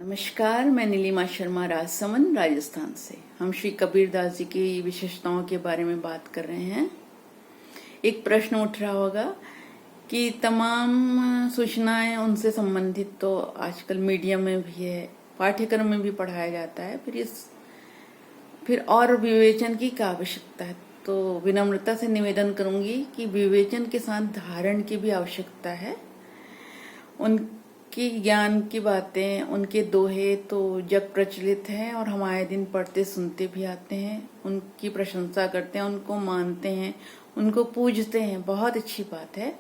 नमस्कार, मैं नीलिमा शर्मा राजसमंद राजस्थान से। हम श्री कबीरदास जी की विशेषताओं के बारे में बात कर रहे हैं। एक प्रश्न उठ रहा होगा कि तमाम सूचनाएं उनसे संबंधित तो आजकल मीडिया में भी है, पाठ्यक्रम में भी पढ़ाया जाता है, फिर और विवेचन की क्या आवश्यकता है। तो विनम्रता से निवेदन करूंगी कि विवेचन के साथ धारण की भी आवश्यकता है। उनकी ज्ञान की बातें, उनके दोहे तो जग प्रचलित हैं और हम आए दिन पढ़ते सुनते भी आते हैं। उनकी प्रशंसा करते हैं, उनको मानते हैं, उनको पूजते हैं, बहुत अच्छी बात है।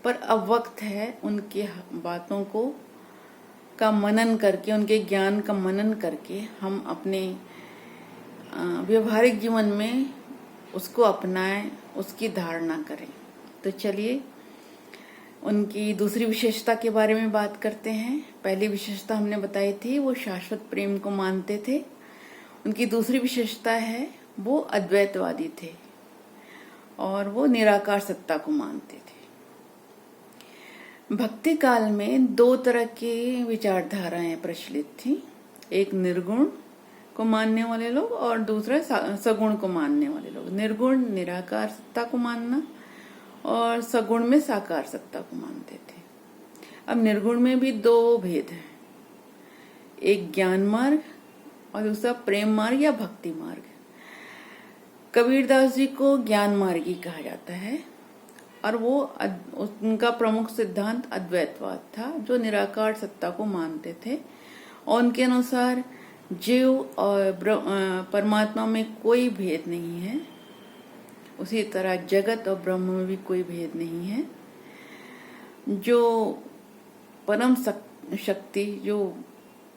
पर अब वक्त है उनकी बातों को का मनन करके, उनके ज्ञान का मनन करके हम अपने व्यवहारिक जीवन में उसको अपनाएं, उसकी धारणा करें। तो चलिए उनकी दूसरी विशेषता के बारे में बात करते हैं। पहली विशेषता हमने बताई थी, वो शाश्वत प्रेम को मानते थे। उनकी दूसरी विशेषता है वो अद्वैतवादी थे और वो निराकार सत्ता को मानते थे। भक्ति काल में दो तरह की विचारधाराएं प्रचलित थी, एक निर्गुण को मानने वाले लोग और दूसरा सगुण को मानने वाले लोग। निर्गुण निराकार सत्ता को मानना और सगुण में साकार सत्ता को मानते थे। अब निर्गुण में भी दो भेद हैं, एक ज्ञान मार्ग और दूसरा प्रेम मार्ग या भक्ति मार्ग। कबीरदास जी को ज्ञान मार्गी कहा जाता है और वो उनका प्रमुख सिद्धांत अद्वैतवाद था, जो निराकार सत्ता को मानते थे और उनके अनुसार जीव और परमात्मा में कोई भेद नहीं है। उसी तरह जगत और ब्रह्म में भी कोई भेद नहीं है। जो परम शक्ति, जो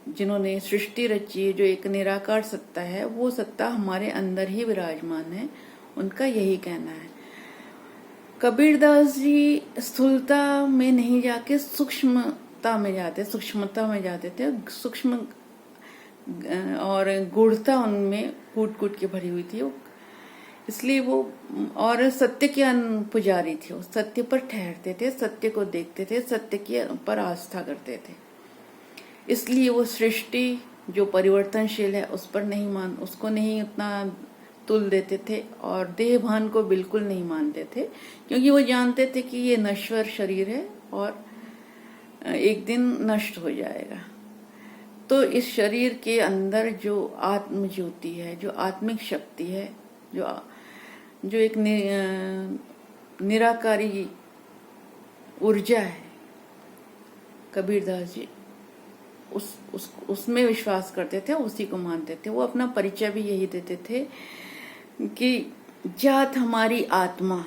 जिन्होंने सृष्टि रची है, जो एक निराकार सत्ता है, वो सत्ता हमारे अंदर ही विराजमान है, उनका यही कहना है। कबीरदास जी स्थूलता में नहीं जाके सूक्ष्मता में जाते थे। सूक्ष्म और गूढ़ता उनमें कूट कूट के भरी हुई थी, इसलिए वो और सत्य के पुजारी थे। वो सत्य पर ठहरते थे, सत्य को देखते थे, सत्य के पर आस्था करते थे। इसलिए वो सृष्टि जो परिवर्तनशील है उसको नहीं उतना तुल देते थे और देह भान को बिल्कुल नहीं मानते थे, क्योंकि वो जानते थे कि ये नश्वर शरीर है और एक दिन नष्ट हो जाएगा। तो इस शरीर के अंदर जो आत्म ज्योति है, जो आत्मिक शक्ति है, जो एक निराकारी ऊर्जा है, कबीरदास जी उसमें विश्वास करते थे, उसी को मानते थे। वो अपना परिचय भी यही देते थे कि जात हमारी आत्मा,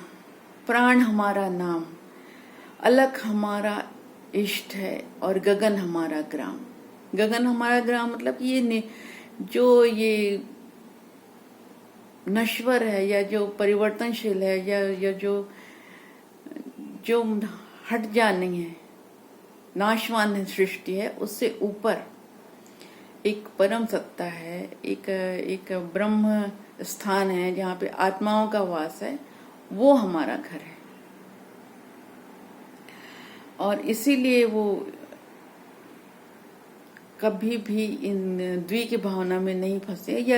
प्राण हमारा नाम, अलख हमारा इष्ट है और गगन हमारा ग्राम। गगन हमारा ग्राम मतलब ये ये नश्वर है या जो परिवर्तनशील है या जो हट जानी है, नाशवान सृष्टि है, उससे ऊपर एक परम सत्ता है, एक ब्रह्म स्थान है जहाँ पे आत्माओं का वास है, वो हमारा घर है। और इसीलिए वो कभी भी इन द्वि की भावना में नहीं फंसे या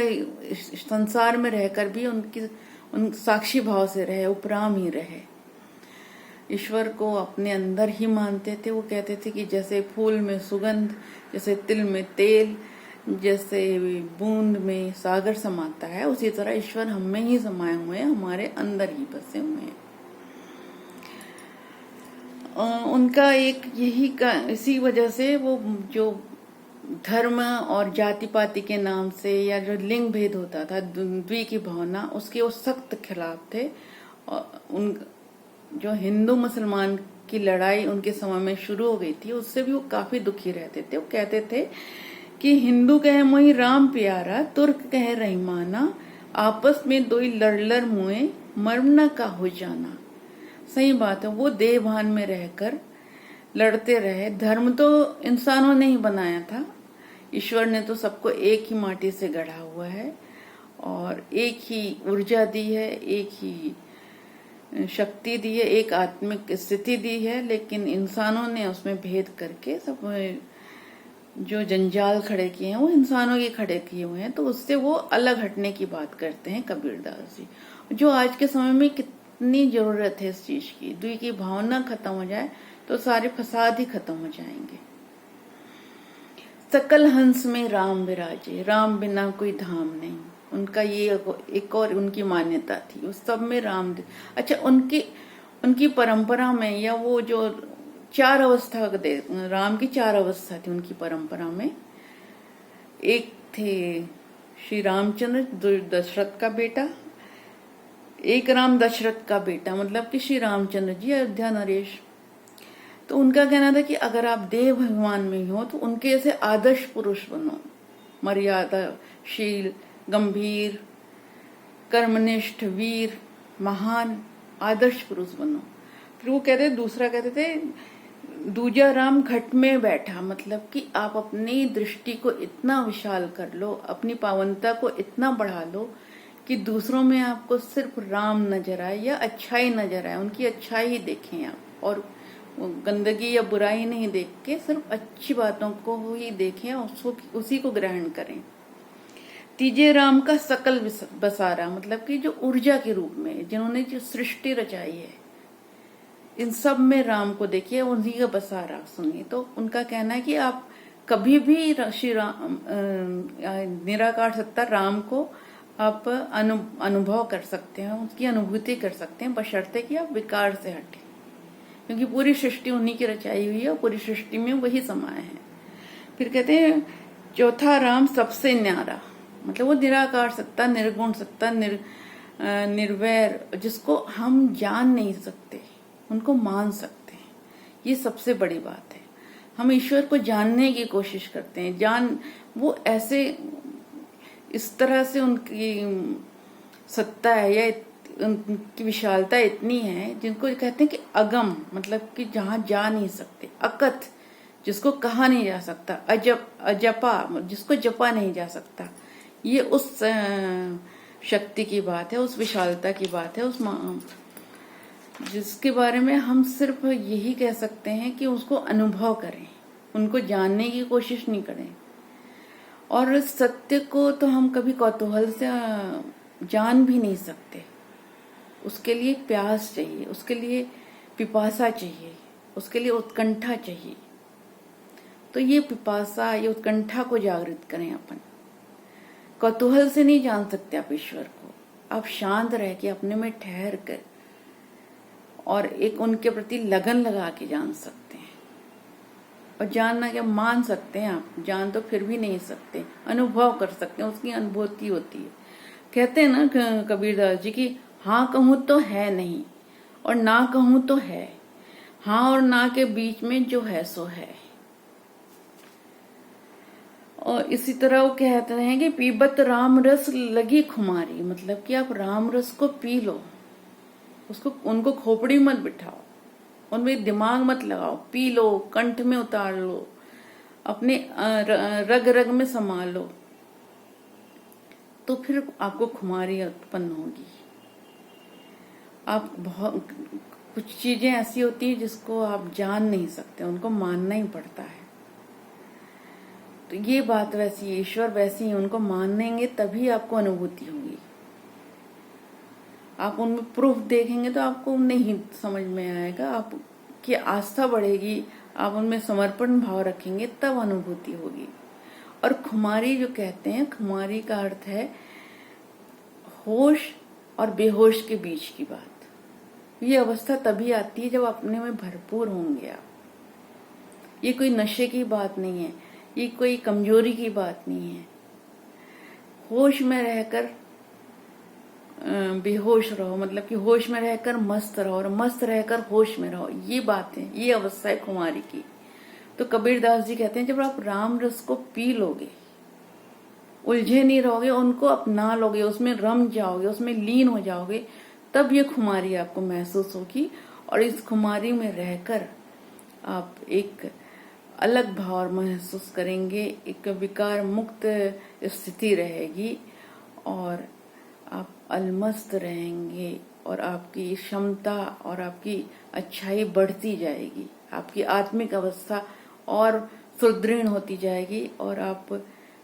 संसार में रहकर भी उन साक्षी भाव से रहे, उपराम ही रहे। ईश्वर को अपने अंदर ही मानते थे। वो कहते थे कि जैसे फूल में सुगंध, जैसे तिल में तेल, जैसे बूंद में सागर समाता है, उसी तरह ईश्वर हम में ही समाये हुए हैं, हमारे अंदर ही बसे हुए हैं। उनका इसी वजह से वो जो धर्म और जाति पाति के नाम से या जो लिंग भेद होता था, द्वि की भावना, उसके वो सख्त खिलाफ थे। और जो हिंदू मुसलमान की लड़ाई उनके समय में शुरू हो गई थी, उससे भी वो काफी दुखी रहते थे। वो कहते थे कि हिंदू कहे मोहि राम प्यारा, तुर्क कहे रहीमाना, आपस में दोई लड़ मुए, मर्म न का हो जाना। सही बात है, वो देह भान में रहकर लड़ते रहे। धर्म तो इंसानों ने ही बनाया था, ईश्वर ने तो सबको एक ही माटी से गढ़ा हुआ है और एक ही ऊर्जा दी है, एक ही शक्ति दी है, एक आत्मिक स्थिति दी है, लेकिन इंसानों ने उसमें भेद करके सब जो जंजाल खड़े किए हैं वो इंसानों के खड़े किए हुए हैं, तो उससे वो अलग हटने की बात करते हैं कबीरदास जी, जो आज के समय में कितनी जरूरत है इस चीज की। द्वि की भावना खत्म हो जाए तो सारे फसाद ही खत्म हो जाएंगे। सकल हंस में राम विराजे, राम बिना कोई धाम नहीं, उनका ये एक और उनकी मान्यता थी। उस सब में राम, अच्छा उनकी परंपरा में, या वो जो चार अवस्था राम की चार अवस्था थी उनकी परंपरा में। एक थे श्री रामचंद्र दशरथ का बेटा, एक राम दशरथ का बेटा, मतलब कि श्री रामचंद्र जी अयोध्या नरेश। तो उनका कहना था कि अगर आप देव भगवान में हो तो उनके ऐसे आदर्श पुरुष बनो, मर्यादाशील, गंभीर, कर्मनिष्ठ, वीर, महान आदर्श पुरुष बनो। फिर वो दूसरा कहते थे दूजा राम घट में बैठा, मतलब कि आप अपनी दृष्टि को इतना विशाल कर लो, अपनी पावनता को इतना बढ़ा लो कि दूसरों में आपको सिर्फ राम नजर आए या अच्छाई नजर आए, उनकी अच्छाई ही देखें आप, और गंदगी या बुराई नहीं देख के सिर्फ अच्छी बातों को ही देखें और उसी को ग्रहण करें। तीजे राम का सकल बसारा, मतलब कि जो ऊर्जा के रूप में, जिन्होंने जो सृष्टि रचाई है, इन सब में राम को देखिए, उन्हीं का बसारा सुनिए। तो उनका कहना है कि आप कभी भी श्री राम निराकार सत्ता राम को आप अनुभव कर सकते हैं, उसकी अनुभूति कर सकते हैं, बशर्ते कि आप विकार से हटे, क्योंकि पूरी सृष्टि उन्हीं की रचाई हुई है और पूरी सृष्टि में वही समाये हैं। फिर कहते हैं चौथा राम सबसे न्यारा, मतलब वो निराकार सत्ता, निर्गुण सत्ता, निर्वैर, जिसको हम जान नहीं सकते, उनको मान सकते हैं। ये सबसे बड़ी बात है। हम ईश्वर को जानने की कोशिश करते हैं, वो ऐसे इस तरह से उनकी सत्ता है या उनकी विशालता इतनी है, जिनको कहते हैं कि अगम, मतलब कि जहां जा नहीं सकते, अकथ, जिसको कहा नहीं जा सकता, अजपा, जिसको जपा नहीं जा सकता। ये उस शक्ति की बात है, उस विशालता की बात है, जिसके बारे में हम सिर्फ यही कह सकते हैं कि उसको अनुभव करें, उनको जानने की कोशिश नहीं करें। और सत्य को तो हम कभी कौतूहल से जान भी नहीं सकते, उसके लिए प्यास चाहिए, उसके लिए पिपासा चाहिए, उसके लिए उत्कंठा चाहिए। तो ये पिपासा, ये उत्कंठा को जागृत करें अपन। कौतूहल से नहीं जान सकते आप ईश्वर को, आप शांत रह के अपने में ठहर कर और एक उनके प्रति लगन लगा के जान सकते हैं। और जानना क्या, मान सकते हैं आप, जान तो फिर भी नहीं सकते, अनुभव कर सकते हैं, उसकी अनुभूति होती है। कहते हैं ना कबीरदास जी की, हाँ कहूं तो है नहीं और ना कहूं तो है, हाँ और ना के बीच में जो है सो है। और इसी तरह वो कहते हैं कि पीबत राम रस लगी खुमारी, मतलब कि आप राम रस को पी लो, उनको खोपड़ी मत बिठाओ, उनमें दिमाग मत लगाओ, पी लो, कंठ में उतार लो, अपने रग रग में समा लो, तो फिर आपको खुमारी उत्पन्न होगी। आप बहुत कुछ चीजें ऐसी होती है जिसको आप जान नहीं सकते, उनको मानना ही पड़ता है। तो ये बात वैसी है, ईश्वर वैसी है, उनको मानेंगे तभी आपको अनुभूति होगी। आप उनमें प्रूफ देखेंगे तो आपको नहीं समझ में आएगा, आपकी आस्था बढ़ेगी, आप उनमें समर्पण भाव रखेंगे तब अनुभूति होगी। और खुमारी जो कहते हैं, खुमारी का अर्थ है होश और बेहोश के बीच की बात। ये अवस्था तभी आती है जब अपने में भरपूर होंगे आप। ये कोई नशे की बात नहीं है, ये कोई कमजोरी की बात नहीं है। होश में रहकर बेहोश रहो, मतलब कि होश में रहकर मस्त रहो और मस्त रहकर होश में रहो, ये बात है, ये अवस्था है कुमारी की। तो कबीरदास जी कहते हैं जब आप राम रस को पी लोगे, उलझे नहीं रहोगे, उनको अपना लोगे, उसमें रम जाओगे, उसमें लीन हो जाओगे, तब ये खुमारी आपको महसूस होगी। और इस खुमारी में रहकर आप एक अलग भाव महसूस करेंगे, एक विकार मुक्त स्थिति रहेगी और आप अलमस्त रहेंगे और आपकी क्षमता और आपकी अच्छाई बढ़ती जाएगी, आपकी आत्मिक अवस्था और सुदृढ़ होती जाएगी और आप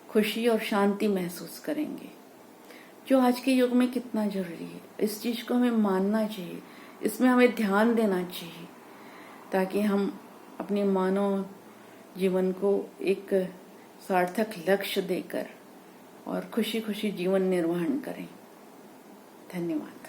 खुशी और शांति महसूस करेंगे, जो आज के युग में कितना जरूरी है। इस चीज को हमें मानना चाहिए, इसमें हमें ध्यान देना चाहिए, ताकि हम अपने मानव जीवन को एक सार्थक लक्ष्य देकर और खुशी खुशी जीवन निर्वहन करें। धन्यवाद।